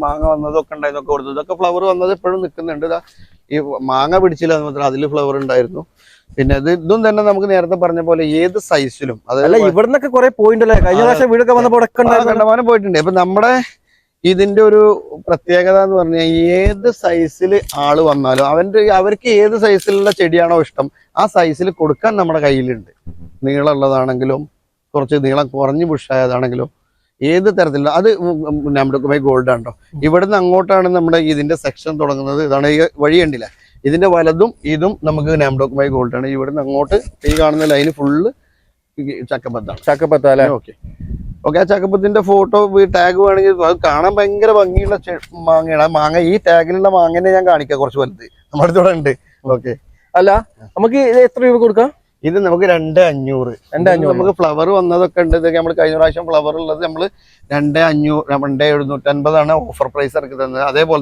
മാങ്ങ വന്നതൊക്കെ ഉണ്ടായതൊക്കെ കൊടുത്തു. ഇതൊക്കെ ഫ്ലവർ വന്നത് ഇപ്പോഴും നിൽക്കുന്നുണ്ട്. ഇതാ ഈ മാങ്ങ പിടിച്ചില്ല എന്ന് മാത്രം അതിൽ ഫ്ലവർ ഉണ്ടായിരുന്നു. പിന്നെ ഇതും തന്നെ നമുക്ക് നേരത്തെ പറഞ്ഞ പോലെ ഏത് സൈസിലും അതല്ല ഇവിടുന്നൊക്കെ കുറെ പോയിന്റ് അല്ലേ കഴിഞ്ഞ പ്രാവശ്യം വീടൊക്കെ വന്നപ്പോൾ കണ്ടമാനം പോയിട്ടുണ്ട്. ഇപ്പൊ നമ്മുടെ ഇതിന്റെ ഒരു പ്രത്യേകത എന്ന് പറഞ്ഞാൽ ഏത് സൈസിൽ ആള് വന്നാലും അവർക്ക് ഏത് സൈസിലുള്ള ചെടിയാണോ ഇഷ്ടം ആ സൈസിൽ കൊടുക്കാൻ നമ്മുടെ കയ്യിലുണ്ട്. നീളമുള്ളതാണെങ്കിലും കുറച്ച് നീളം കുറഞ്ഞ് ബുഷായതാണെങ്കിലും ഏത് തരത്തിലുള്ള അത് നമ്മുടെ ഗോൾഡ് ആണോ. ഇവിടുന്ന് അങ്ങോട്ടാണ് നമ്മുടെ ഇതിന്റെ സെക്ഷൻ തുടങ്ങുന്നത്. ഇതാണ് ഈ വഴി കണ്ടില്ല, ഇതിന്റെ വലതും ഇതും നമുക്ക് നാംഡോക്ക് ഗോൾഡ് ആണ്. ഇവിടുന്ന് അങ്ങോട്ട് ഈ കാണുന്ന ലൈന് ഫുള്ള് ചക്കപ്പത്താണ്. ചക്കപ്പത്ത ഓക്കെ ആ ചക്കപ്പത്തിന്റെ ഫോട്ടോ ടാഗ് വേണമെങ്കിൽ അത് കാണാൻ ഭയങ്കര ഭംഗിയുള്ള മാങ്ങയാണ്. ആ മാങ്ങ ഈ ടാഗിലുള്ള മാങ്ങനെ ഞാൻ കാണിക്കാം, കുറച്ച് വലുത് നമ്മുടെ അടുത്തൂടെ ഉണ്ട്. ഓക്കെ അല്ല നമുക്ക് ഇത് എത്ര രൂപ കൊടുക്കാം? ഇത് നമുക്ക് 2500 നമുക്ക് ഫ്ലവർ വന്നതൊക്കെ ഉണ്ട്. ഇതൊക്കെ നമ്മൾ കഴിഞ്ഞ പ്രാവശ്യം ഫ്ലവർ ഉള്ളത് നമ്മൾ 2500 2750 ഓഫർ പ്രൈസ് ഇറക്കി തന്നത്. അതേപോലെ